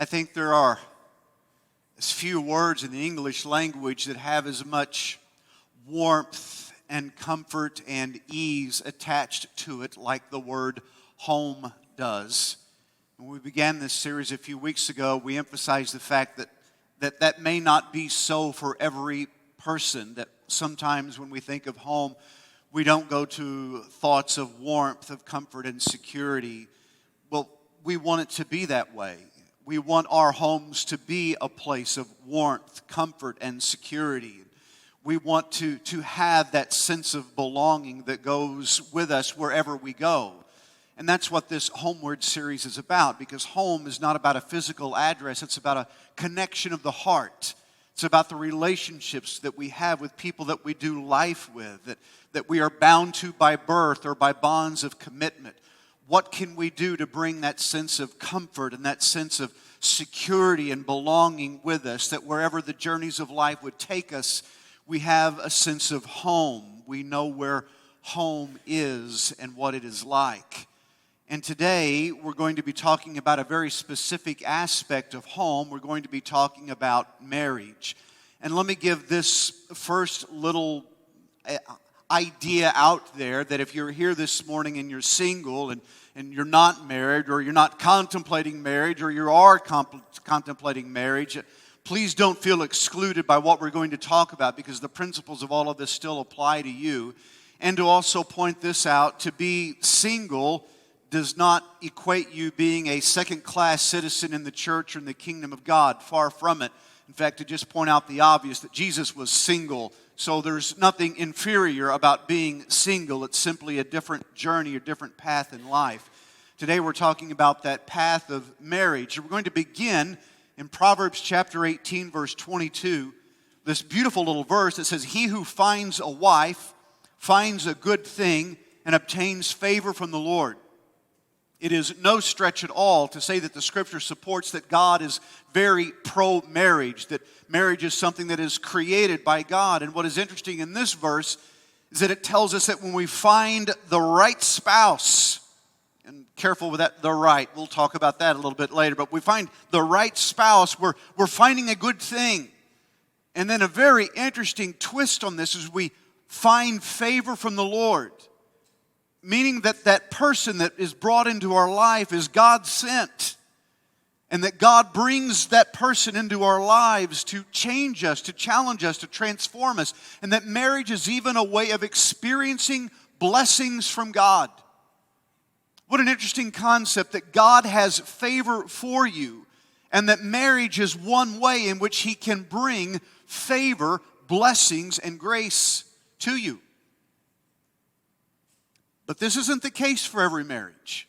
I think there are as few words in the English language that have as much warmth and comfort and ease attached to it like the word home does. When we began this series a few weeks ago, we emphasized the fact that may not be so for every person, that sometimes when we think of home, we don't go to thoughts of warmth, of comfort, and security. Well, we want it to be that way. We want our homes to be a place of warmth, comfort, and security. We want to have that sense of belonging that goes with us wherever we go. And that's what this Homeward series is about, because home is not about a physical address. It's about a connection of the heart. It's about the relationships that we have with people that we do life with, that we are bound to by birth or by bonds of commitment. What can we do to bring that sense of comfort and that sense of security and belonging with us, that wherever the journeys of life would take us, we have a sense of home. We know where home is and what it is like. And today, we're going to be talking about a very specific aspect of home. We're going to be talking about marriage. And let me give this first little idea out there, that if you're here this morning and you're single and you're not married, or you're not contemplating marriage, or you are contemplating marriage, please don't feel excluded by what we're going to talk about, because the principles of all of this still apply to you. And to also point this out, to be single does not equate you being a second-class citizen in the church or in the kingdom of God. Far from it. In fact, to just point out the obvious, that Jesus was single, so there's nothing inferior about being single. It's simply a different journey, a different path in life. Today we're talking about that path of marriage. We're going to begin in Proverbs chapter 18, verse 22, this beautiful little verse that says, "He who finds a wife finds a good thing and obtains favor from the Lord." It is no stretch at all to say that the Scripture supports that God is very pro-marriage, that marriage is something that is created by God. And what is interesting in this verse is that it tells us that when we find the right spouse, and careful with that, the right, we'll talk about that a little bit later, but we find the right spouse, we're finding a good thing. And then a very interesting twist on this is we find favor from the Lord. Meaning that person that is brought into our life is God sent. And that God brings that person into our lives to change us, to challenge us, to transform us. And that marriage is even a way of experiencing blessings from God. What an interesting concept, that God has favor for you. And that marriage is one way in which He can bring favor, blessings, and grace to you. But this isn't the case for every marriage.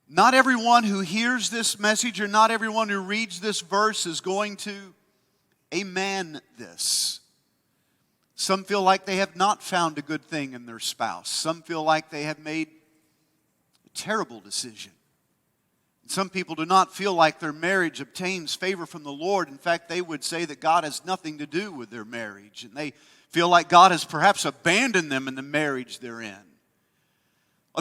Not everyone who hears this message, or not everyone who reads this verse, is going to amen this. Some feel like they have not found a good thing in their spouse. Some feel like they have made a terrible decision. Some people do not feel like their marriage obtains favor from the Lord. In fact, they would say that God has nothing to do with their marriage. And they feel like God has perhaps abandoned them in the marriage they're in.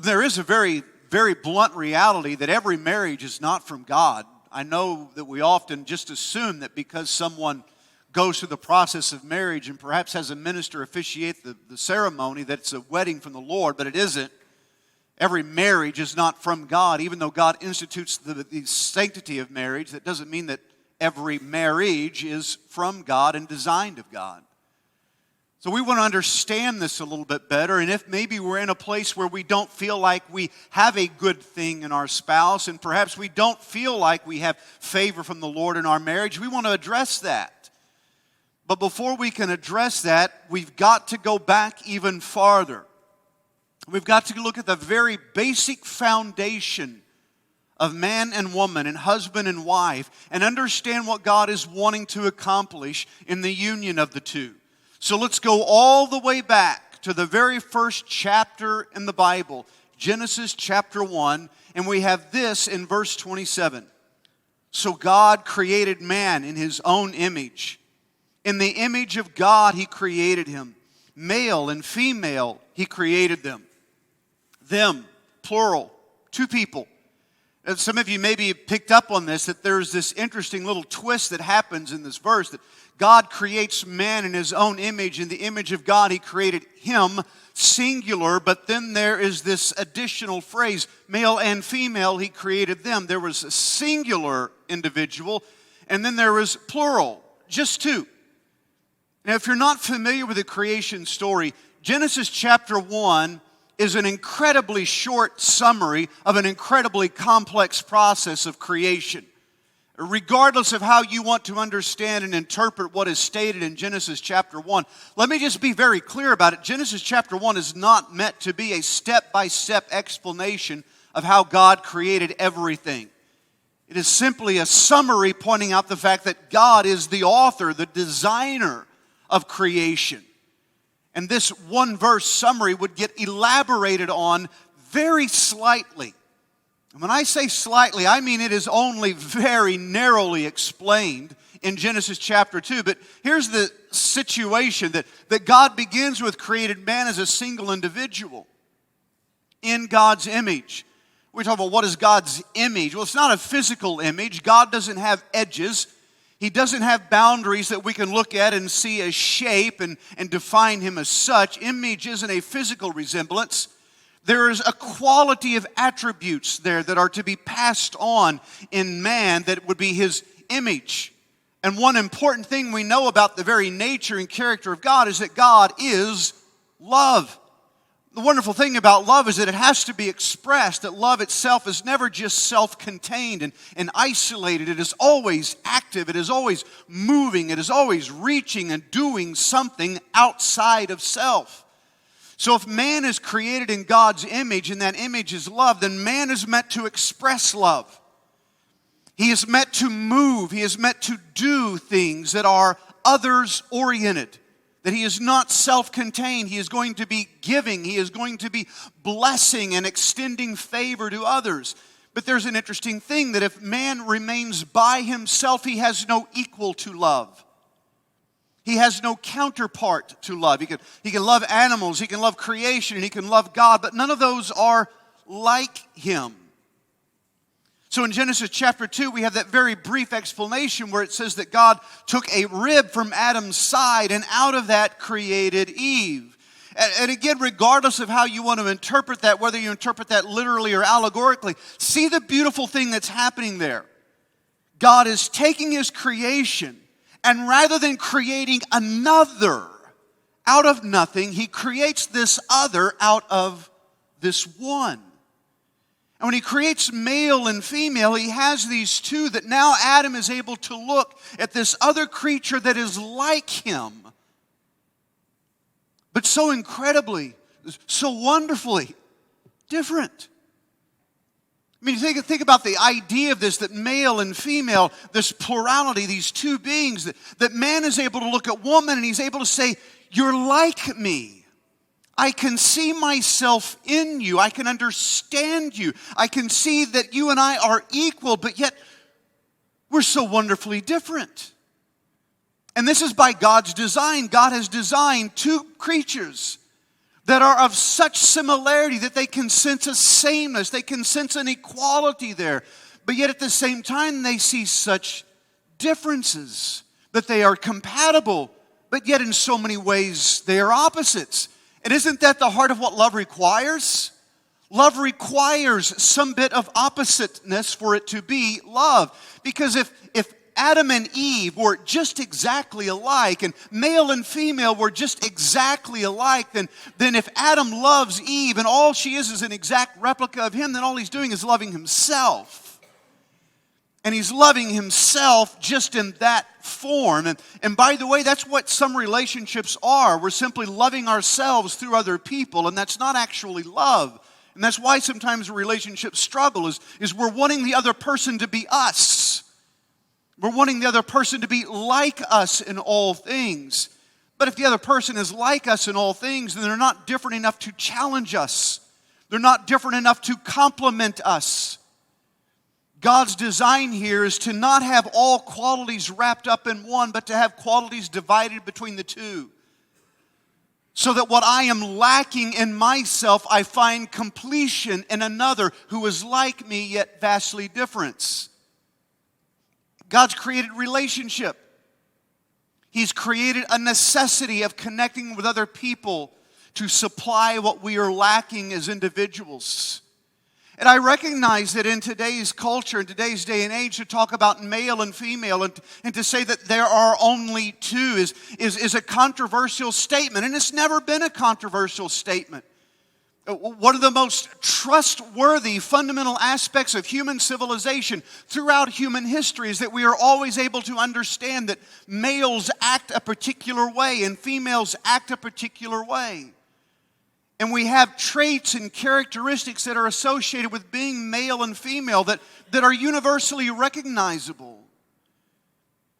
There is a very, very blunt reality that every marriage is not from God. I know that we often just assume that because someone goes through the process of marriage and perhaps has a minister officiate the ceremony, that it's a wedding from the Lord, but it isn't. Every marriage is not from God. Even though God institutes the sanctity of marriage, that doesn't mean that every marriage is from God and designed of God. So we want to understand this a little bit better, and if maybe we're in a place where we don't feel like we have a good thing in our spouse, and perhaps we don't feel like we have favor from the Lord in our marriage, we want to address that. But before we can address that, we've got to go back even farther. We've got to look at the very basic foundation of man and woman and husband and wife, and understand what God is wanting to accomplish in the union of the two. So let's go all the way back to the very first chapter in the Bible, Genesis chapter 1, and we have this in verse 27. So God created man in His own image. In the image of God He created him. Male and female He created them. Them, plural, two people. Some of you maybe picked up on this, that there's this interesting little twist that happens in this verse, that God creates man in his own image. In the image of God, he created him, singular, but then there is this additional phrase, male and female, he created them. There was a singular individual, and then there was plural, just two. Now, if you're not familiar with the creation story, Genesis chapter 1 is an incredibly short summary of an incredibly complex process of creation. Regardless of how you want to understand and interpret what is stated in Genesis chapter 1, let me just be very clear about it. Genesis chapter 1 is not meant to be a step-by-step explanation of how God created everything. It is simply a summary pointing out the fact that God is the author, the designer of creation. And this one-verse summary would get elaborated on very slightly. And when I say slightly, I mean it is only very narrowly explained in Genesis chapter 2. But here's the situation, that God begins with created man as a single individual in God's image. We're talking about what is God's image. Well, it's not a physical image. God doesn't have edges. He doesn't have boundaries that we can look at and see a shape and define him as such. Image isn't a physical resemblance. There is a quality of attributes there that are to be passed on in man that would be his image. And one important thing we know about the very nature and character of God is that God is love. The wonderful thing about love is that it has to be expressed, that love itself is never just self-contained and isolated. It is always active, it is always moving, it is always reaching and doing something outside of self. So if man is created in God's image and that image is love, then man is meant to express love. He is meant to move, he is meant to do things that are others-oriented. That he is not self-contained. He is going to be giving. He is going to be blessing and extending favor to others. But there's an interesting thing, that if man remains by himself, he has no equal to love. He has no counterpart to love. He can love animals, he can love creation, and he can love God, but none of those are like him. So in Genesis chapter 2, we have that very brief explanation where it says that God took a rib from Adam's side and out of that created Eve. And again, regardless of how you want to interpret that, whether you interpret that literally or allegorically, see the beautiful thing that's happening there. God is taking his creation, and rather than creating another out of nothing, he creates this other out of this one. And when he creates male and female, he has these two that now Adam is able to look at this other creature that is like him, but so incredibly, so wonderfully different. I mean, think about the idea of this, that male and female, this plurality, these two beings, that man is able to look at woman and he's able to say, you're like me. I can see myself in you. I can understand you. I can see that you and I are equal, but yet we're so wonderfully different. And this is by God's design. God has designed two creatures that are of such similarity that they can sense a sameness. They can sense an equality there. But yet at the same time, they see such differences, that they are compatible, but yet in so many ways they are opposites. And isn't that the heart of what love requires? Love requires some bit of oppositeness for it to be love. Because if Adam and Eve were just exactly alike, and male and female were just exactly alike, then if Adam loves Eve and all she is an exact replica of him, then all he's doing is loving himself. And he's loving himself just in that form. And by the way, that's what some relationships are. We're simply loving ourselves through other people, and that's not actually love. And that's why sometimes relationships struggle, is we're wanting the other person to be us. We're wanting the other person to be like us in all things. But if the other person is like us in all things, then they're not different enough to challenge us. They're not different enough to complement us. God's design here is to not have all qualities wrapped up in one, but to have qualities divided between the two. so that what I am lacking in myself, I find completion in another who is like me yet vastly different. God's created relationship. He's created a necessity of connecting with other people to supply what we are lacking as individuals. And I recognize that in today's culture, in today's day and age, to talk about male and female and to say that there are only two is a controversial statement. And it's never been a controversial statement. One of the most trustworthy fundamental aspects of human civilization throughout human history is that we are always able to understand that males act a particular way and females act a particular way. And we have traits and characteristics that are associated with being male and female that are universally recognizable.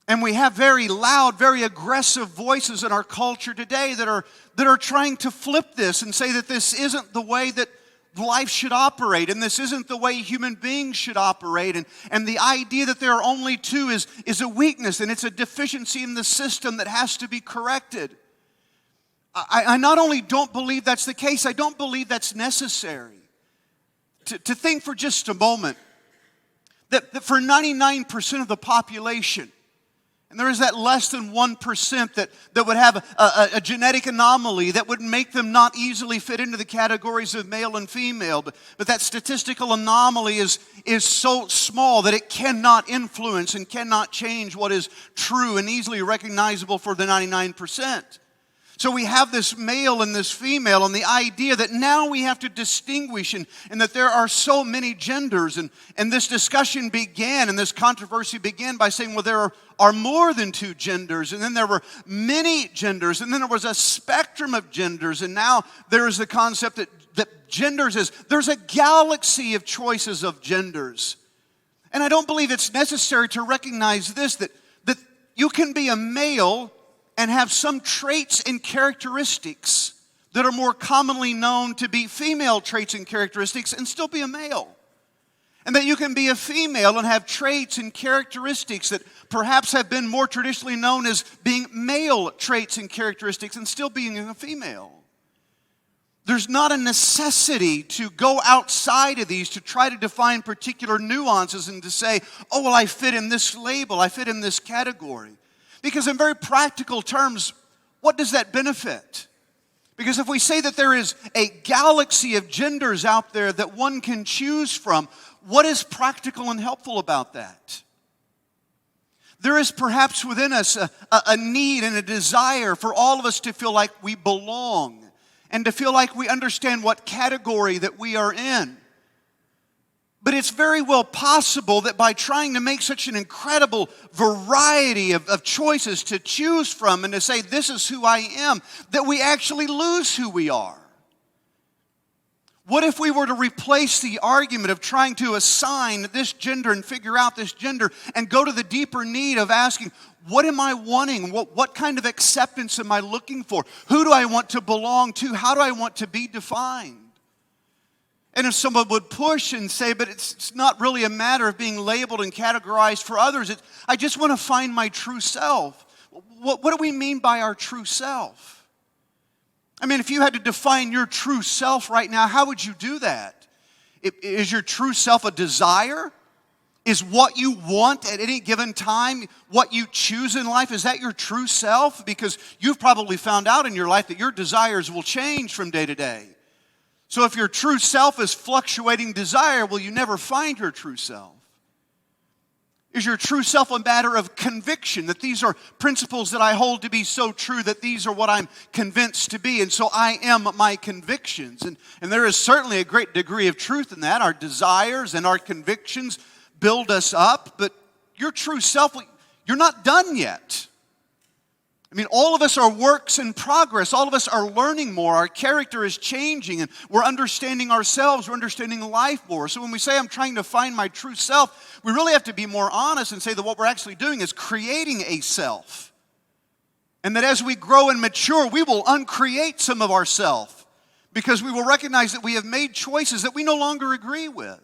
And we have very loud, very aggressive voices in our culture today that are trying to flip this and say that this isn't the way that life should operate, and this isn't the way human beings should operate. And the idea that there are only two is a weakness, and it's a deficiency in the system that has to be corrected. I not only don't believe that's the case, I don't believe that's necessary. To think for just a moment that for 99% of the population, and there is that less than 1% that would have a genetic anomaly that would make them not easily fit into the categories of male and female. But that statistical anomaly is so small that it cannot influence and cannot change what is true and easily recognizable for the 99%. So we have this male and this female, and the idea that now we have to distinguish and that there are so many genders. And this discussion began and this controversy began by saying, well, there are more than two genders, and then there were many genders, and then there was a spectrum of genders, and now there is the concept that genders is, there's a galaxy of choices of genders. And I don't believe it's necessary to recognize this, that you can be a male and have some traits and characteristics that are more commonly known to be female traits and characteristics and still be a male. And that you can be a female and have traits and characteristics that perhaps have been more traditionally known as being male traits and characteristics and still being a female. There's not a necessity to go outside of these to try to define particular nuances and to say, oh, well, I fit in this label, I fit in this category. Because in very practical terms, what does that benefit? Because if we say that there is a galaxy of genders out there that one can choose from, what is practical and helpful about that? There is perhaps within us a need and a desire for all of us to feel like we belong and to feel like we understand what category that we are in. But it's very well possible that by trying to make such an incredible variety of choices to choose from and to say, this is who I am, that we actually lose who we are. What if we were to replace the argument of trying to assign this gender and figure out this gender and go to the deeper need of asking, what am I wanting? What kind of acceptance am I looking for? Who do I want to belong to? How do I want to be defined? And if someone would push and say, but it's not really a matter of being labeled and categorized for others. I just want to find my true self. What do we mean by our true self? I mean, if you had to define your true self right now, how would you do that? Is your true self a desire? Is what you want at any given time, what you choose in life, is that your true self? Because you've probably found out in your life that your desires will change from day to day. So if your true self is fluctuating desire, will you never find your true self? Is your true self a matter of conviction, that these are principles that I hold to be so true that these are what I'm convinced to be, and so I am my convictions? And there is certainly a great degree of truth in that. Our desires and our convictions build us up, but your true self, you're not done yet. I mean, all of us are works in progress. All of us are learning more. Our character is changing, and we're understanding ourselves. We're understanding life more. So when we say I'm trying to find my true self, we really have to be more honest and say that what we're actually doing is creating a self. And that as we grow and mature, we will uncreate some of ourself because we will recognize that we have made choices that we no longer agree with.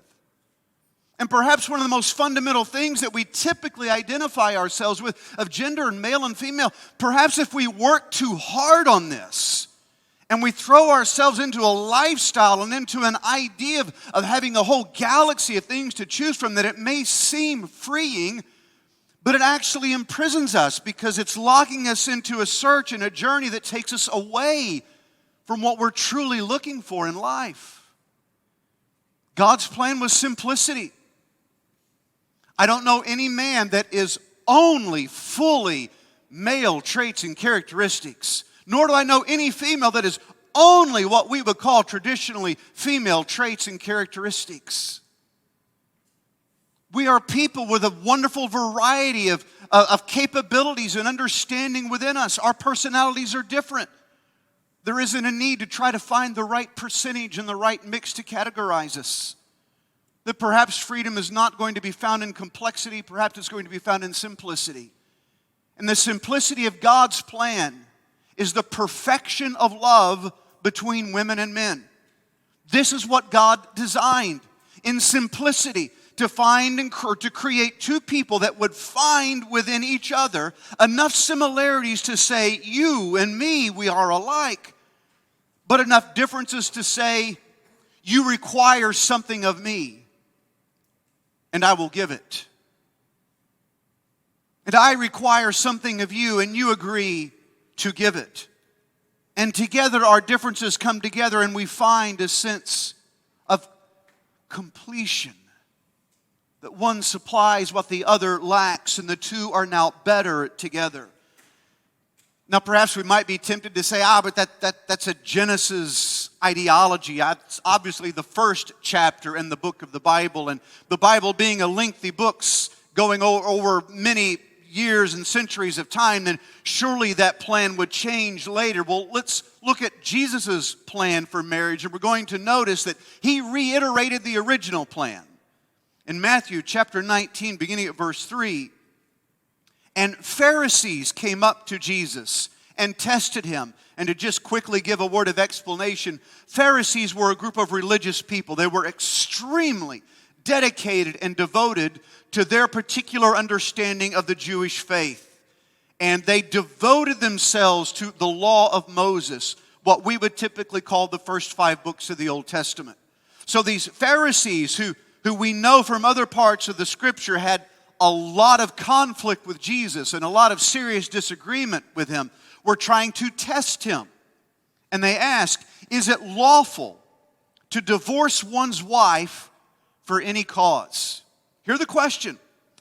And perhaps one of the most fundamental things that we typically identify ourselves with of gender and male and female, perhaps if we work too hard on this, And we throw ourselves into a lifestyle and into an idea of having a whole galaxy of things to choose from that it may seem freeing, but it actually imprisons us because it's locking us into a search and a journey that takes us away from what we're truly looking for in life. God's plan was simplicity. I don't know any man that is only fully male traits and characteristics, nor do I know any female that is only what we would call traditionally female traits and characteristics. We are people with a wonderful variety of capabilities and understanding within us. Our personalities are different. There isn't a need to try to find the right percentage and the right mix to categorize us. That perhaps freedom is not going to be found in complexity, perhaps it's going to be found in simplicity. And the simplicity of God's plan is the perfection of love between women and men. This is what God designed in simplicity, to find and to create two people that would find within each other enough similarities to say, you and me, we are alike, but enough differences to say, you require something of me, and I will give it. And I require something of you, and you agree to give it. And together our differences come together, and we find a sense of completion. That one supplies what the other lacks, and the two are now better together. Now perhaps we might be tempted to say, but that's a Genesis ideology. It's obviously the first chapter in the book of the Bible, and the Bible being a lengthy book going over many years and centuries of time, then surely that plan would change later. Well, let's look at Jesus' plan for marriage, and we're going to notice that he reiterated the original plan. In Matthew chapter 19, beginning at verse 3, and Pharisees came up to Jesus and tested him. And to just quickly give a word of explanation, Pharisees were a group of religious people. They were extremely dedicated and devoted to their particular understanding of the Jewish faith. And they devoted themselves to the law of Moses, what we would typically call the first 5 books of the Old Testament. So these Pharisees, who we know from other parts of the Scripture had a lot of conflict with Jesus and a lot of serious disagreement with him, were trying to test him. And they asked, is it lawful to divorce one's wife for any cause? Hear the question.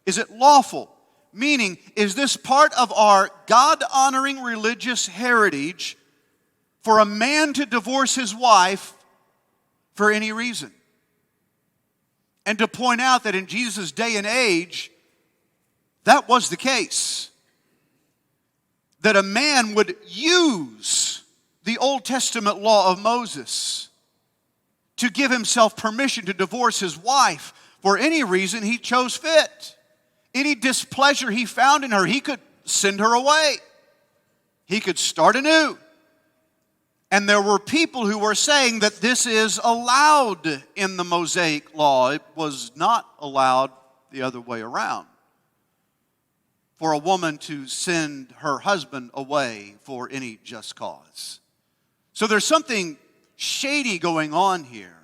Is it lawful? Meaning, is this part of our God-honoring religious heritage for a man to divorce his wife for any reason? And to point out that in Jesus' day and age, that was the case. That a man would use the Old Testament law of Moses to give himself permission to divorce his wife for any reason he chose fit. Any displeasure he found in her, he could send her away. He could start anew. And there were people who were saying that this is allowed in the Mosaic law. It was not allowed the other way around. For a woman to send her husband away for any just cause. So there's something shady going on here.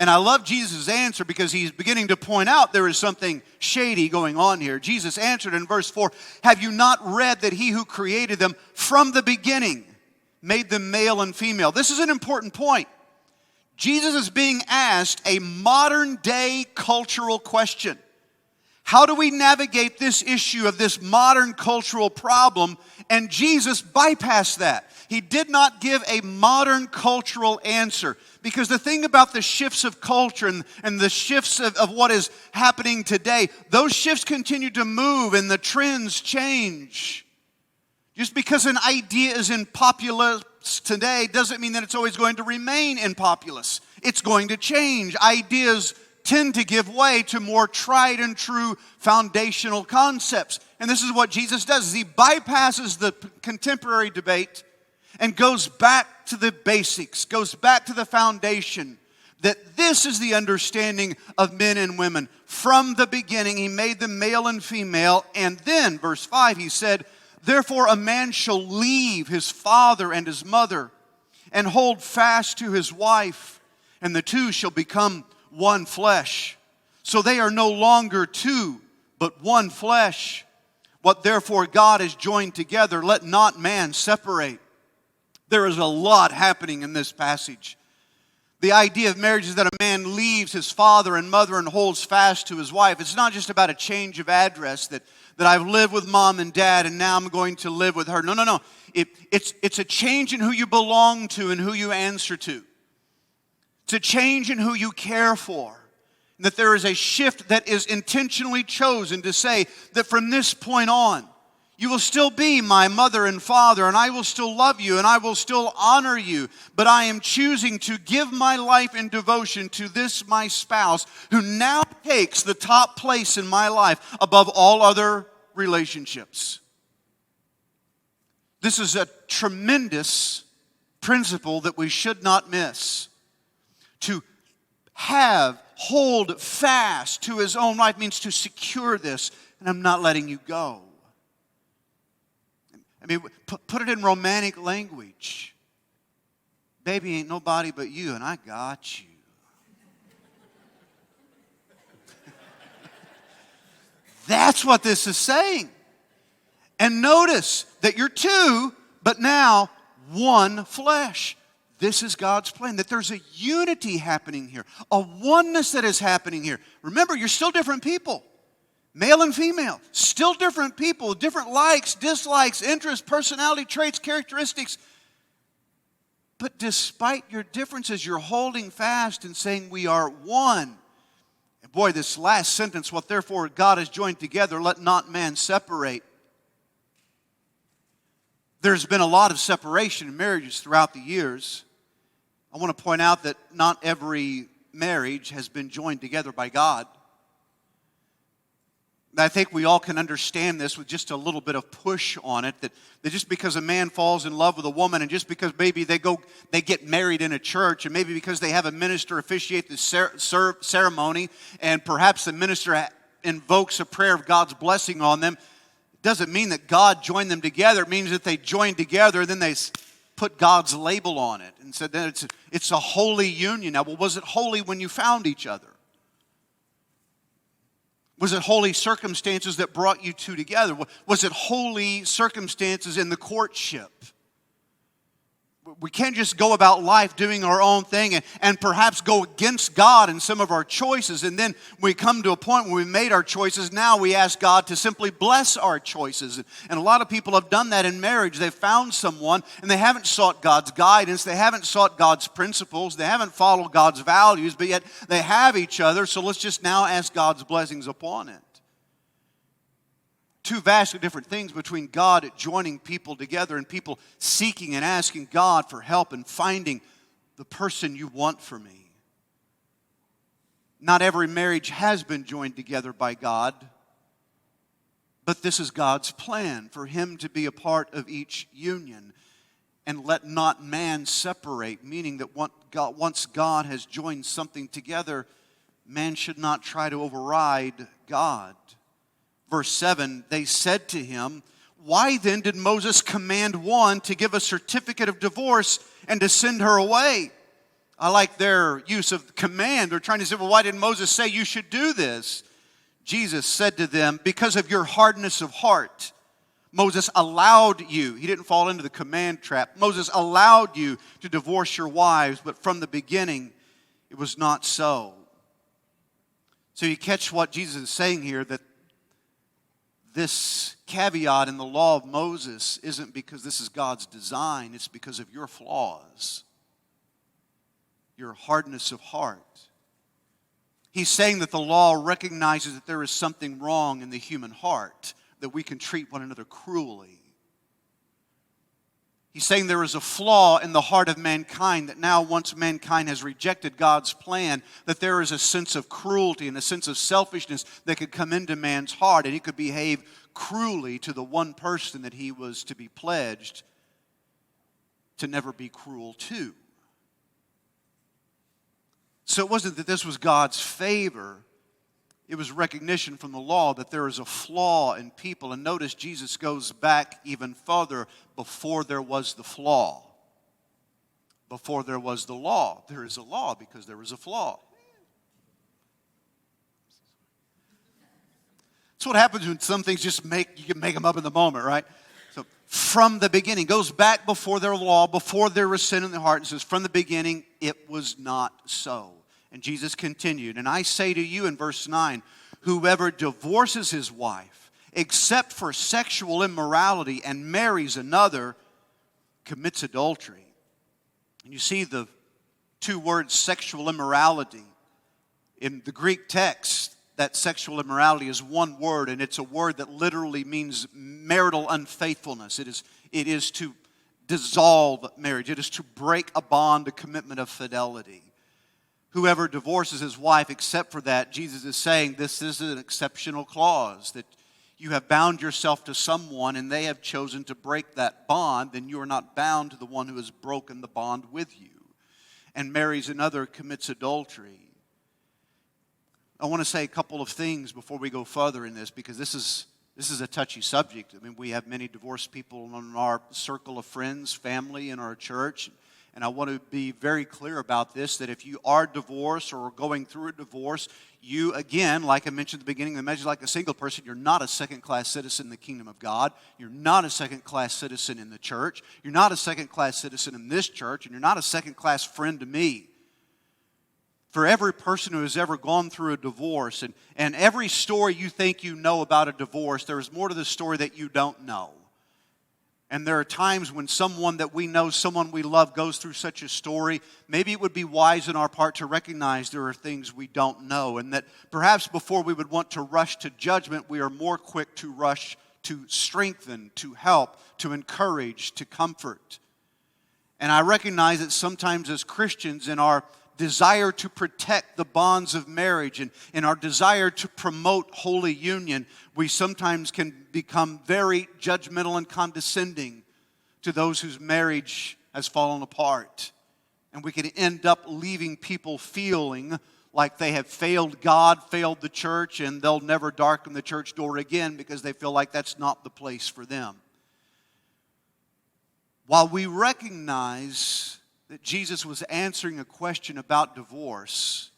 And I love Jesus' answer because he's beginning to point out there is something shady going on here. Jesus answered in verse 4, have you not read that he who created them from the beginning made them male and female? This is an important point. Jesus is being asked a modern day cultural question. How do we navigate this issue of this modern cultural problem? And Jesus bypassed that. He did not give a modern cultural answer. Because the thing about the shifts of culture and the shifts of what is happening today, those shifts continue to move and the trends change. Just because an idea is in populace today doesn't mean that it's always going to remain in populace. It's going to change. Ideas tend to give way to more tried and true foundational concepts. And this is what Jesus does, is he bypasses the contemporary debate and goes back to the basics, goes back to the foundation, that this is the understanding of men and women. From the beginning, he made them male and female. And then, verse 5, he said, therefore a man shall leave his father and his mother and hold fast to his wife, and the two shall become one flesh. So they are no longer two, but one flesh. What therefore God has joined together, let not man separate. There is a lot happening in this passage. The idea of marriage is that a man leaves his father and mother and holds fast to his wife. It's not just about a change of address that I've lived with mom and dad and now I'm going to live with her. No. It's a change in who you belong to and who you answer to. It's a change in who you care for. And that there is a shift that is intentionally chosen to say that from this point on, you will still be my mother and father, and I will still love you, and I will still honor you. But I am choosing to give my life in devotion to this, my spouse, who now takes the top place in my life above all other relationships. This is a tremendous principle that we should not miss. To hold fast to his own life means to secure this, and I'm not letting you go. I mean, put it in romantic language. Baby, ain't nobody but you, and I got you. That's what this is saying. And notice that you're two, but now one flesh. This is God's plan, that there's a unity happening here, a oneness that is happening here. Remember, you're still different people. Male and female, still different people, different likes, dislikes, interests, personality traits, characteristics. But despite your differences, you're holding fast and saying we are one. And boy, this last sentence, what therefore God has joined together, let not man separate. There's been a lot of separation in marriages throughout the years. I want to point out that not every marriage has been joined together by God. I think we all can understand this with just a little bit of push on it, that just because a man falls in love with a woman and just because maybe they get married in a church, and maybe because they have a minister officiate the ceremony, and perhaps the minister invokes a prayer of God's blessing on them, doesn't mean that God joined them together. It means that they joined together, then they put God's label on it and said that it's a holy union. Now, well, was it holy when you found each other? Was it holy circumstances that brought you two together? Was it holy circumstances in the courtship? We can't just go about life doing our own thing and perhaps go against God in some of our choices. And then we come to a point when we made our choices. Now we ask God to simply bless our choices. And a lot of people have done that in marriage. They've found someone and they haven't sought God's guidance. They haven't sought God's principles. They haven't followed God's values. But yet they have each other. So let's just now ask God's blessings upon it. Two vastly different things between God joining people together and people seeking and asking God for help and finding the person you want for me. Not every marriage has been joined together by God, but this is God's plan for Him to be a part of each union. And let not man separate, meaning that once God has joined something together, man should not try to override God. Verse 7, they said to him, why then did Moses command one to give a certificate of divorce and to send her away? I like their use of command. They're trying to say, well, why did Moses say you should do this? Jesus said to them, because of your hardness of heart, Moses allowed you. He didn't fall into the command trap. Moses allowed you to divorce your wives, but from the beginning, it was not so. So you catch what Jesus is saying here, that this caveat in the law of Moses isn't because this is God's design. It's because of your flaws, your hardness of heart. He's saying that the law recognizes that there is something wrong in the human heart, that we can treat one another cruelly. He's saying there is a flaw in the heart of mankind, that now once mankind has rejected God's plan, that there is a sense of cruelty and a sense of selfishness that could come into man's heart, and he could behave cruelly to the one person that he was to be pledged to never be cruel to. So it wasn't that this was God's favor. It was recognition from the law that there is a flaw in people. And notice Jesus goes back even further before there was the flaw. before there was the law. There is a law because there was a flaw. That's what happens when some things you can make them up in the moment, right? So from the beginning, goes back before their law, before there was sin in their heart, and says, from the beginning, it was not so. And Jesus continued, and I say to you in verse 9, whoever divorces his wife, except for sexual immorality, and marries another, commits adultery. And you see the two words, sexual immorality. In the Greek text, that sexual immorality is one word, and it's a word that literally means marital unfaithfulness. It is to dissolve marriage. It is to break a bond, a commitment of fidelity. Whoever divorces his wife, except for that, Jesus is saying this is an exceptional clause, that you have bound yourself to someone and they have chosen to break that bond, then you are not bound to the one who has broken the bond with you. And marries another, commits adultery. I want to say a couple of things before we go further in this, because this is a touchy subject. I mean, we have many divorced people in our circle of friends, family, in our church. And I want to be very clear about this, that if you are divorced or going through a divorce, you, again, like I mentioned at the beginning of the message, like a single person, you're not a second-class citizen in the kingdom of God. You're not a second-class citizen in the church. You're not a second-class citizen in this church, and you're not a second-class friend to me. For every person who has ever gone through a divorce, and every story you think you know about a divorce, there is more to the story that you don't know. And there are times when someone that we know, someone we love, goes through such a story, maybe it would be wise on our part to recognize there are things we don't know, and that perhaps before we would want to rush to judgment, we are more quick to rush to strengthen, to help, to encourage, to comfort. And I recognize that sometimes as Christians, in our desire to protect the bonds of marriage and in our desire to promote holy union, we sometimes can become very judgmental and condescending to those whose marriage has fallen apart. And we can end up leaving people feeling like they have failed God, failed the church, and they'll never darken the church door again because they feel like that's not the place for them. While we recognize that Jesus was answering a question about divorce,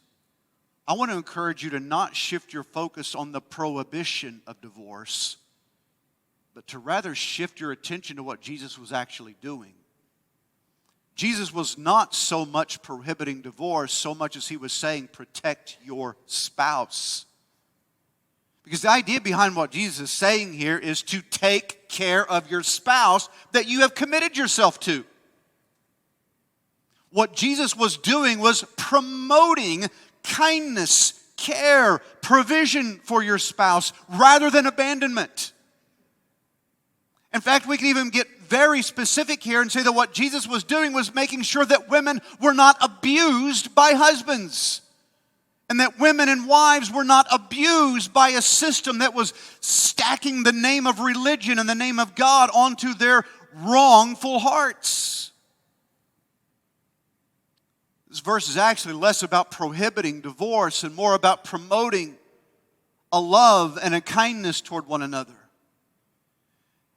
I want to encourage you to not shift your focus on the prohibition of divorce, but to rather shift your attention to what Jesus was actually doing. Jesus was not so much prohibiting divorce so much as he was saying, protect your spouse. Because the idea behind what Jesus is saying here is to take care of your spouse that you have committed yourself to. What Jesus was doing was promoting kindness, care, provision for your spouse rather than abandonment. In fact, we can even get very specific here and say that what Jesus was doing was making sure that women were not abused by husbands. And that women and wives were not abused by a system that was stacking the name of religion and the name of God onto their wrongful hearts. This verse is actually less about prohibiting divorce and more about promoting a love and a kindness toward one another.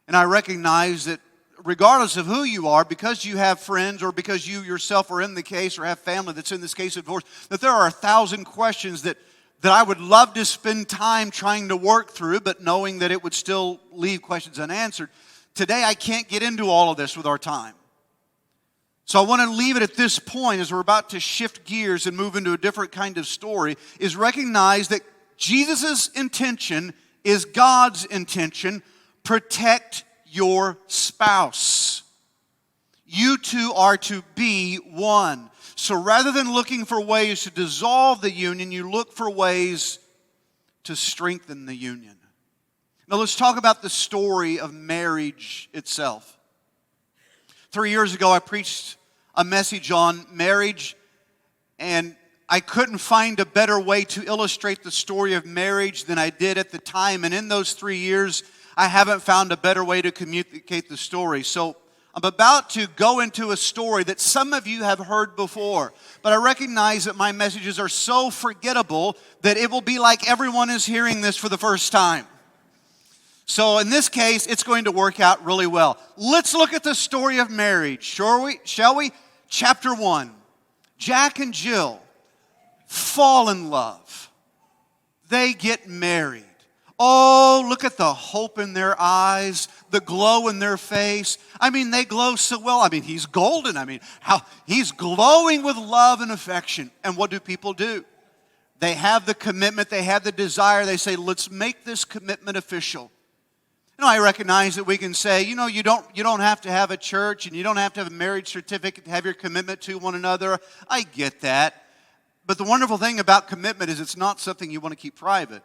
And I recognize that regardless of who you are, because you have friends or because you yourself are in the case or have family that's in this case of divorce, that there are 1,000 questions that I would love to spend time trying to work through, but knowing that it would still leave questions unanswered. Today I can't get into all of this with our time. So I want to leave it at this point as we're about to shift gears and move into a different kind of story, is recognize that Jesus' intention is God's intention. Protect your spouse. You two are to be one. So rather than looking for ways to dissolve the union, you look for ways to strengthen the union. Now let's talk about the story of marriage itself. 3 years ago, I preached a message on marriage, and I couldn't find a better way to illustrate the story of marriage than I did at the time. And in those 3 years, I haven't found a better way to communicate the story. So I'm about to go into a story that some of you have heard before, but I recognize that my messages are so forgettable that it will be like everyone is hearing this for the first time. So in this case, it's going to work out really well. Let's look at the story of marriage, shall we? chapter 1, Jack and Jill fall in love. They get married. Oh, look at the hope in their eyes, the glow in their face. I mean, they glow so well. I mean, he's golden. I mean, how he's glowing with love and affection. And what do people do? They have the commitment, they have the desire. They say, let's make this commitment official. I recognize that we can say, you don't have to have a church and you don't have to have a marriage certificate to have your commitment to one another. I get that. But the wonderful thing about commitment is it's not something you want to keep private.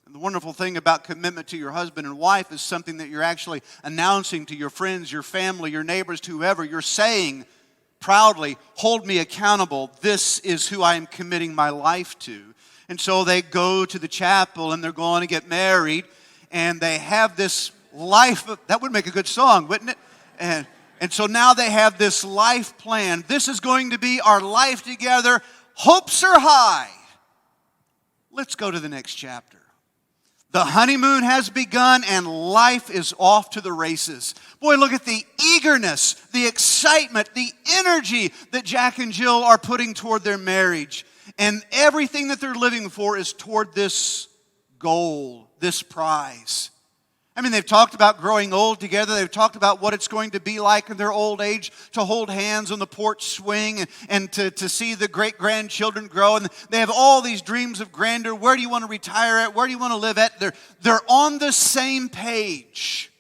And the wonderful thing about commitment to your husband and wife is something that you're actually announcing to your friends, your family, your neighbors, to whoever. You're saying proudly, hold me accountable. This is who I am committing my life to. And so they go to the chapel and they're going to get married. And they have this life. That would make a good song, wouldn't it? And so now they have this life plan. This is going to be our life together. Hopes are high. Let's go to the next chapter. The honeymoon has begun and life is off to the races. Boy, look at the eagerness, the excitement, the energy that Jack and Jill are putting toward their marriage. And everything that they're living for is toward this goal, this prize. I mean, they've talked about growing old together. They've talked about what it's going to be like in their old age to hold hands on the porch swing and to see the great-grandchildren grow. And they have all these dreams of grandeur. Where do you want to retire at? Where do you want to live at? They're on the same page.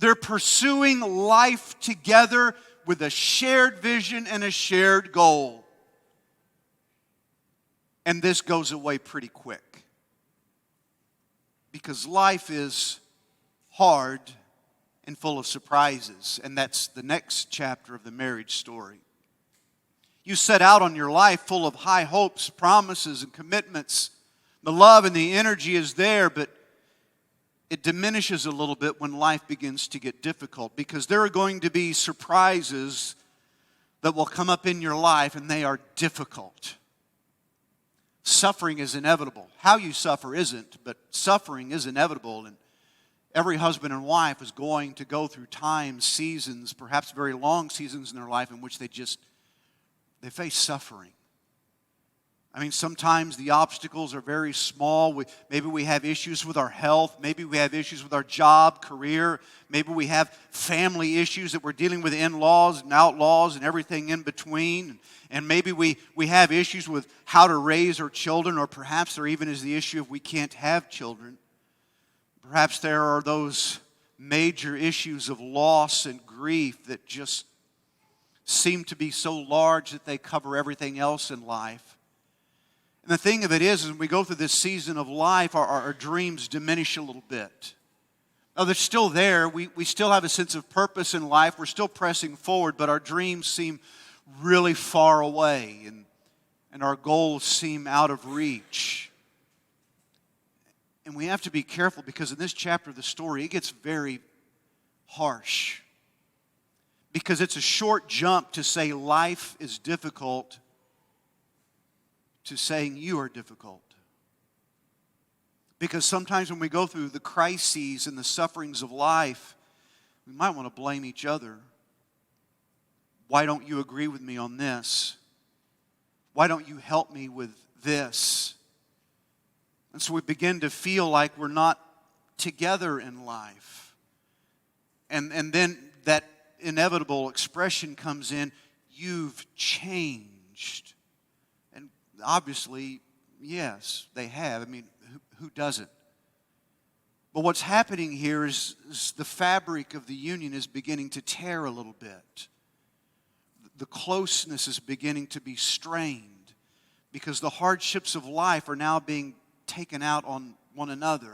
They're pursuing life together with a shared vision and a shared goal. And this goes away pretty quick. Because life is hard and full of surprises. And that's the next chapter of the marriage story. You set out on your life full of high hopes, promises, and commitments. The love and the energy is there, but it diminishes a little bit when life begins to get difficult. Because there are going to be surprises that will come up in your life, and they are difficult. Suffering is inevitable. How you suffer isn't, but suffering is inevitable. And every husband and wife is going to go through times, seasons, perhaps very long seasons in their life in which they face suffering. I mean, sometimes the obstacles are very small. Maybe we have issues with our health. Maybe we have issues with our job, career. Maybe we have family issues that we're dealing with, in-laws and outlaws and everything in between. And maybe we have issues with how to raise our children, or perhaps there even is the issue of we can't have children. Perhaps there are those major issues of loss and grief that just seem to be so large that they cover everything else in life. And the thing of it is when we go through this season of life, our dreams diminish a little bit. Now, they're still there. We still have a sense of purpose in life. We're still pressing forward, but our dreams seem really far away, and our goals seem out of reach. And we have to be careful, because in this chapter of the story, it gets very harsh. Because it's a short jump to say life is difficult to saying you are difficult. Because sometimes when we go through the crises and the sufferings of life, we might want to blame each other. Why don't you agree with me on this? Why don't you help me with this? And so we begin to feel like we're not together in life. And then that inevitable expression comes in, you've changed. And obviously, yes, they have. I mean, who doesn't? But what's happening here is the fabric of the union is beginning to tear a little bit. The closeness is beginning to be strained because the hardships of life are now being taken out on one another.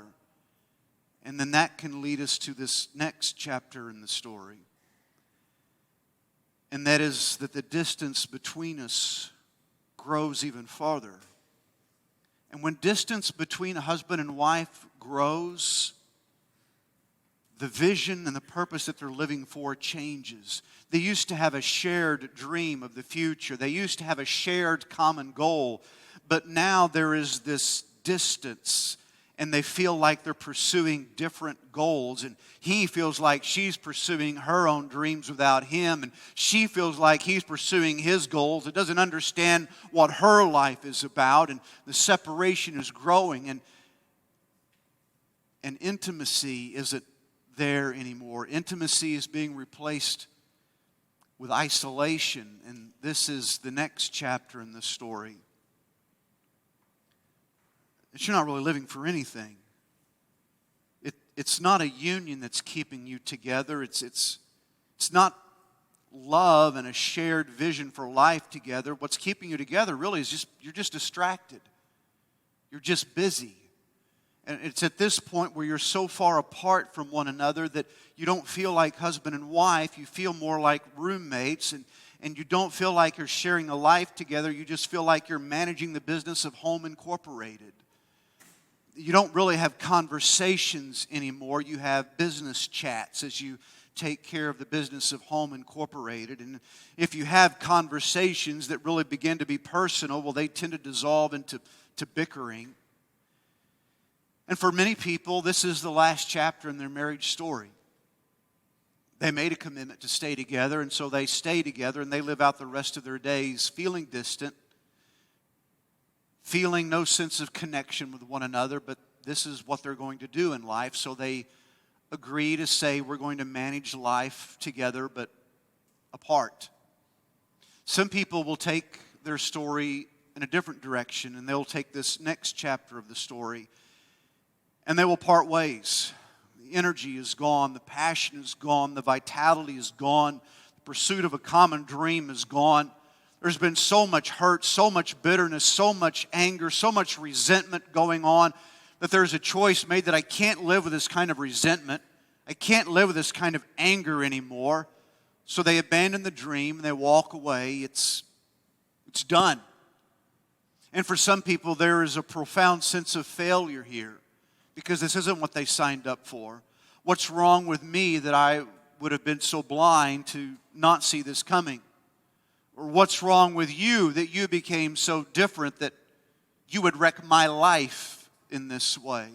And then that can lead us to this next chapter in the story. And that is that the distance between us grows even farther. And when distance between a husband and wife grows, the vision and the purpose that they're living for changes. They used to have a shared dream of the future. They used to have a shared common goal. But now there is this distance. and they feel like they're pursuing different goals, and he feels like she's pursuing her own dreams without him, and she feels like he's pursuing his goals and doesn't understand what her life is about, and the separation is growing, and intimacy isn't there anymore. Intimacy is being replaced with isolation, and this is the next chapter in the story. That you're not really living for anything. It's not a union that's keeping you together. It's not love and a shared vision for life together. What's keeping you together really is you're just distracted. You're just busy. And it's at this point where you're so far apart from one another that you don't feel like husband and wife. You feel more like roommates, and you don't feel like you're sharing a life together. You just feel like you're managing the business of Home Incorporated. You don't really have conversations anymore. You have business chats as you take care of the business of Home Incorporated. And if you have conversations that really begin to be personal, well, they tend to dissolve into bickering. And for many people, this is the last chapter in their marriage story. They made a commitment to stay together, and so they stay together, and they live out the rest of their days feeling distant, feeling no sense of connection with one another, but this is what they're going to do in life, so they agree to say, we're going to manage life together, but apart. Some people will take their story in a different direction, and they'll take this next chapter of the story, and they will part ways. The energy is gone, the passion is gone, the vitality is gone, the pursuit of a common dream is gone. There's been so much hurt, so much bitterness, so much anger, so much resentment going on that there's a choice made that I can't live with this kind of resentment. I can't live with this kind of anger anymore. So they abandon the dream and they walk away. It's done. And for some people, there is a profound sense of failure here because this isn't what they signed up for. What's wrong with me that I would have been so blind to not see this coming? Or what's wrong with you that you became so different that you would wreck my life in this way?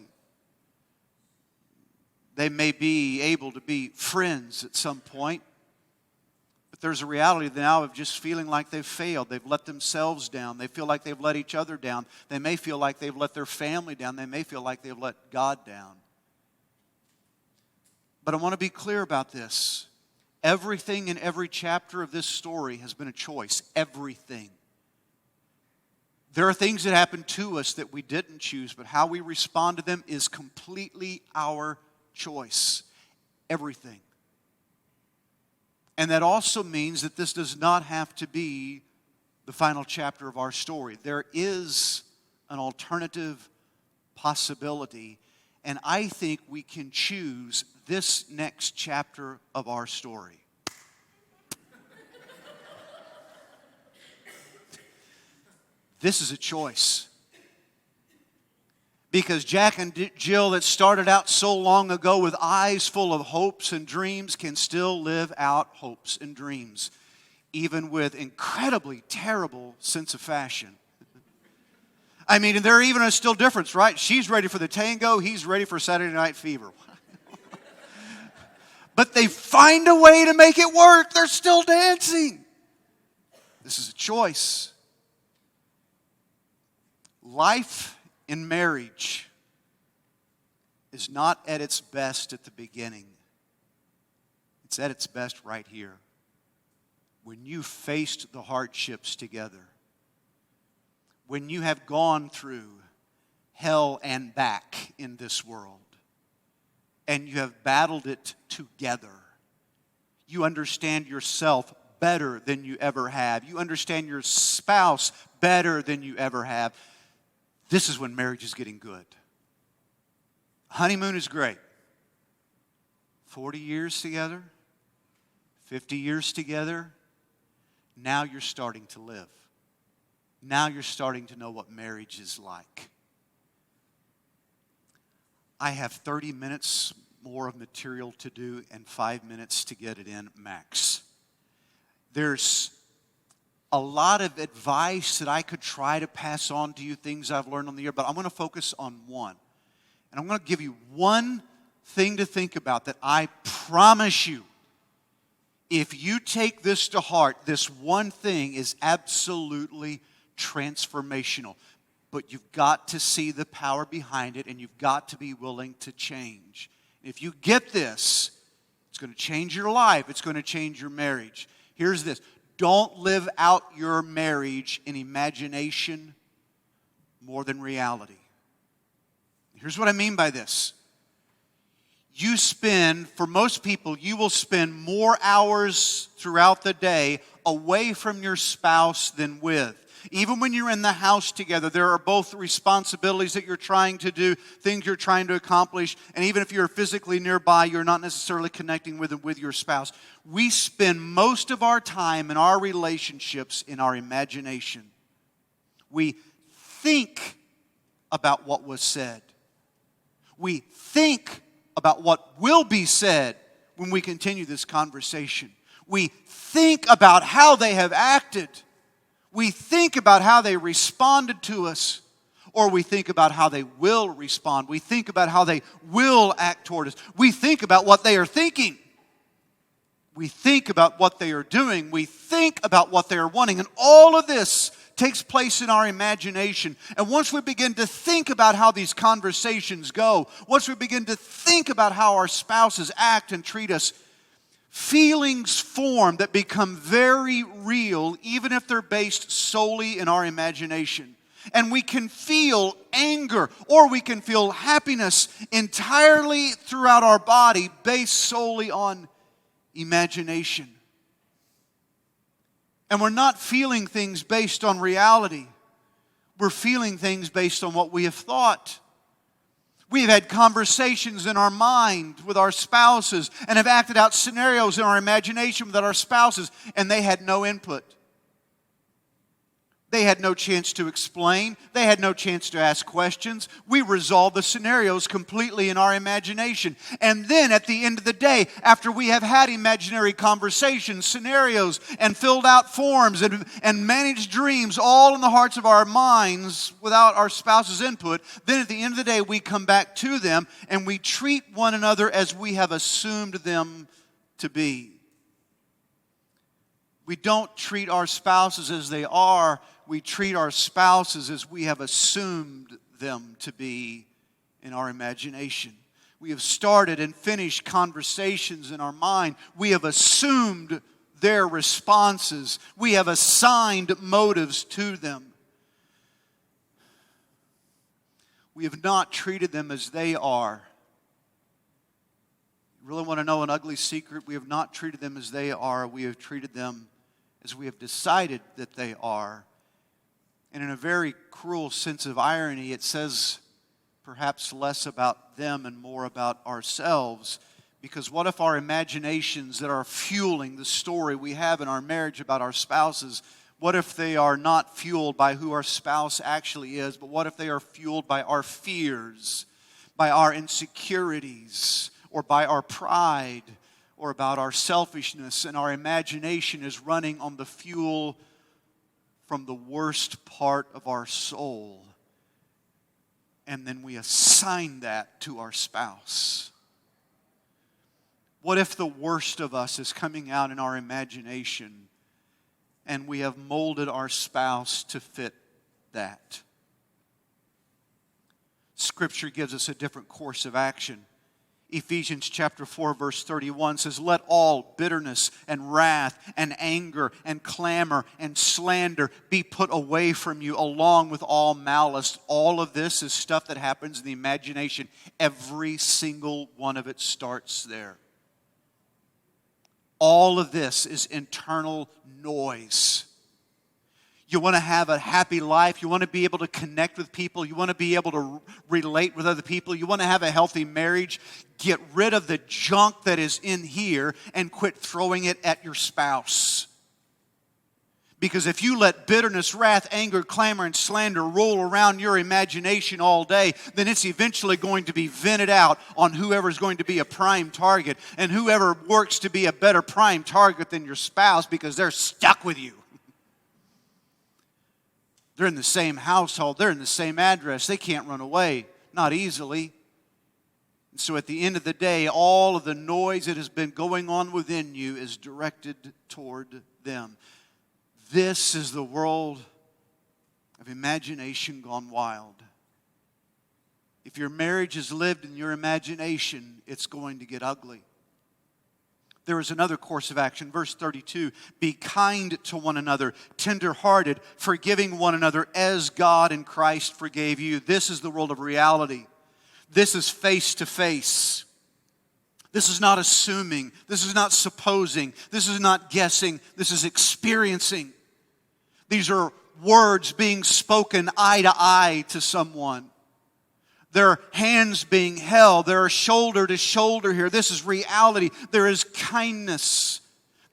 They may be able to be friends at some point, but there's a reality now of just feeling like they've failed. They've let themselves down. They feel like they've let each other down. They may feel like they've let their family down. They may feel like they've let God down. But I want to be clear about this. Everything in every chapter of this story has been a choice. Everything. There are things that happen to us that we didn't choose, but how we respond to them is completely our choice. Everything. And that also means that this does not have to be the final chapter of our story. There is an alternative possibility, and I think we can choose this next chapter of our story. This is a choice. Because Jack and Jill that started out so long ago with eyes full of hopes and dreams can still live out hopes and dreams, even with incredibly terrible sense of fashion. I mean, and there even is still difference, right? She's ready for the tango, he's ready for Saturday Night Fever. But they find a way to make it work. They're still dancing. This is a choice. Life in marriage is not at its best at the beginning. It's at its best right here. When you faced the hardships together. When you have gone through hell and back in this world. And you have battled it together. You understand yourself better than you ever have. You understand your spouse better than you ever have. This is when marriage is getting good. Honeymoon is great. 40 years together, 50 years together, now you're starting to live. Now you're starting to know what marriage is like. I have 30 minutes more of material to do and 5 minutes to get it in max. There's a lot of advice that I could try to pass on to you, things I've learned on the year, but I'm going to focus on one. And I'm going to give you one thing to think about that I promise you, if you take this to heart, this one thing is absolutely transformational. But you've got to see the power behind it, and you've got to be willing to change. If you get this, it's going to change your life. It's going to change your marriage. Here's this. Don't live out your marriage in imagination more than reality. Here's what I mean by this. For most people, you will spend more hours throughout the day away from your spouse than with. Even when you're in the house together, there are both responsibilities that you're trying to do, things you're trying to accomplish, and even if you're physically nearby, you're not necessarily connecting with your spouse. We spend most of our time in our relationships in our imagination. We think about what was said. We think about what will be said when we continue this conversation. We think about how they have acted. We think about how they responded to us, or we think about how they will respond. We think about how they will act toward us. We think about what they are thinking. We think about what they are doing. We think about what they are wanting. And all of this takes place in our imagination. And once we begin to think about how these conversations go, once we begin to think about how our spouses act and treat us, feelings form that become very real, even if they're based solely in our imagination. And we can feel anger or we can feel happiness entirely throughout our body based solely on imagination. And we're not feeling things based on reality. We're feeling things based on what we have thought. We have had conversations in our mind with our spouses and have acted out scenarios in our imagination with our spouses, and they had no input. They had no chance to explain. They had no chance to ask questions. We resolved the scenarios completely in our imagination. And then at the end of the day, after we have had imaginary conversations, scenarios, and filled out forms and managed dreams all in the hearts of our minds without our spouse's input, then at the end of the day, we come back to them and we treat one another as we have assumed them to be. We don't treat our spouses as they are. We treat our spouses as we have assumed them to be in our imagination. We have started and finished conversations in our mind. We have assumed their responses. We have assigned motives to them. We have not treated them as they are. You really want to know an ugly secret? We have not treated them as they are. We have treated them as we have decided that they are. And in a very cruel sense of irony, it says perhaps less about them and more about ourselves. Because what if our imaginations that are fueling the story we have in our marriage about our spouses, what if they are not fueled by who our spouse actually is, but what if they are fueled by our fears, by our insecurities, or by our pride, or about our selfishness, and our imagination is running on the fuel from the worst part of our soul, and then we assign that to our spouse? What if the worst of us is coming out in our imagination and we have molded our spouse to fit that? Scripture gives us a different course of action. Ephesians chapter 4 verse 31 says, "Let all bitterness and wrath and anger and clamor and slander be put away from you, along with all malice." All of this is stuff that happens in the imagination. Every single one of it starts there. All of this is internal noise. You want to have a happy life. You want to be able to connect with people. You want to be able to relate with other people. You want to have a healthy marriage. Get rid of the junk that is in here and quit throwing it at your spouse. Because if you let bitterness, wrath, anger, clamor, and slander roll around your imagination all day, then it's eventually going to be vented out on whoever's going to be a prime target, and whoever works to be a better prime target than your spouse, because they're stuck with you. They're in the same household. They're in the same address. They can't run away. Not easily. And so at the end of the day, all of the noise that has been going on within you is directed toward them. This is the world of imagination gone wild. If your marriage is lived in your imagination, it's going to get ugly. There is another course of action. Verse 32, be kind to one another, tender-hearted, forgiving one another as God in Christ forgave you. This is the world of reality. This is face-to-face. This is not assuming. This is not supposing. This is not guessing. This is experiencing. These are words being spoken eye to eye to someone. There are hands being held. There are shoulder to shoulder here. This is reality. There is kindness.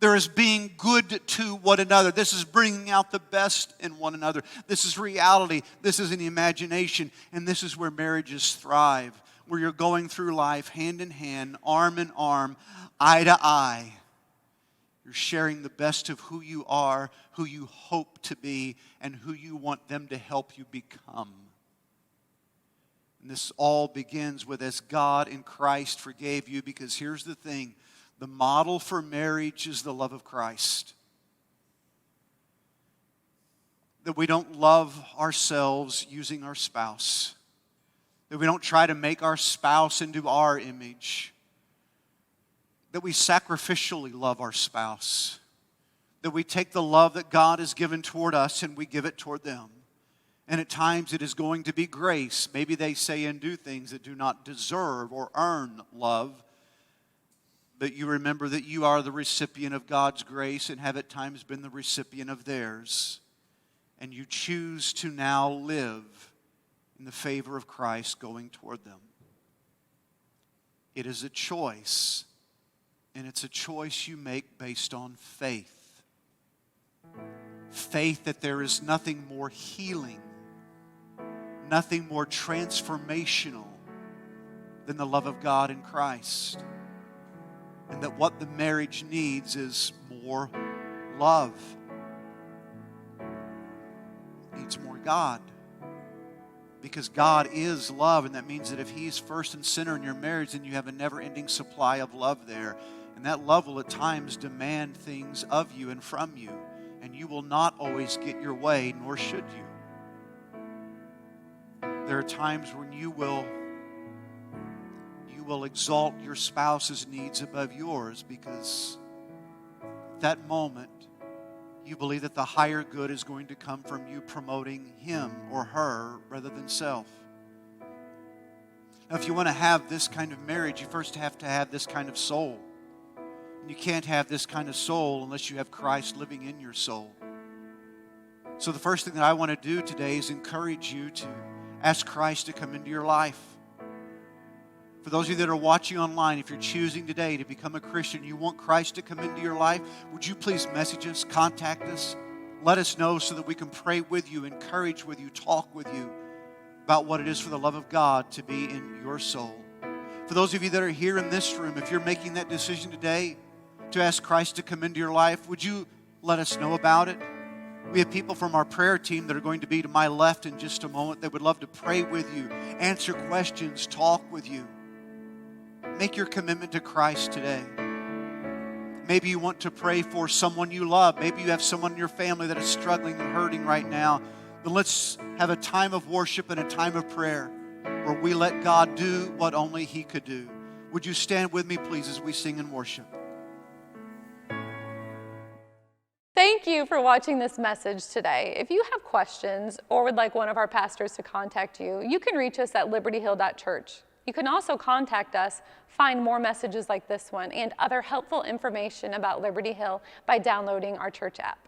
There is being good to one another. This is bringing out the best in one another. This is reality. This is an imagination. And this is where marriages thrive, where you're going through life hand in hand, arm in arm, eye to eye. You're sharing the best of who you are, who you hope to be, and who you want them to help you become. And this all begins with as God in Christ forgave you, because here's the thing. The model for marriage is the love of Christ. That we don't love ourselves using our spouse. That we don't try to make our spouse into our image. That we sacrificially love our spouse. That we take the love that God has given toward us and we give it toward them. And at times it is going to be grace. Maybe they say and do things that do not deserve or earn love. But you remember that you are the recipient of God's grace and have at times been the recipient of theirs. And you choose to now live in the favor of Christ going toward them. It is a choice. And it's a choice you make based on faith. Faith that there is nothing more healing, nothing more transformational than the love of God in Christ. And that what the marriage needs is more love. It needs more God. Because God is love, and that means that if He's first and center in your marriage, then you have a never-ending supply of love there. And that love will at times demand things of you and from you. And you will not always get your way, nor should you. There are times when you will exalt your spouse's needs above yours, because at that moment you believe that the higher good is going to come from you promoting him or her rather than self. Now, if you want to have this kind of marriage, you first have to have this kind of soul. And you can't have this kind of soul unless you have Christ living in your soul. So the first thing that I want to do today is encourage you to ask Christ to come into your life. For those of you that are watching online, if you're choosing today to become a Christian, you want Christ to come into your life, would you please message us, contact us, let us know so that we can pray with you, encourage with you, talk with you about what it is for the love of God to be in your soul. For those of you that are here in this room, if you're making that decision today to ask Christ to come into your life, would you let us know about it? We have people from our prayer team that are going to be to my left in just a moment. They would love to pray with you, answer questions, talk with you. Make your commitment to Christ today. Maybe you want to pray for someone you love. Maybe you have someone in your family that is struggling and hurting right now. Then let's have a time of worship and a time of prayer where we let God do what only He could do. Would you stand with me, please, as we sing and worship? Thank you for watching this message today. If you have questions or would like one of our pastors to contact you, you can reach us at libertyhill.church. You can also contact us, find more messages like this one, and other helpful information about Liberty Hill by downloading our church app.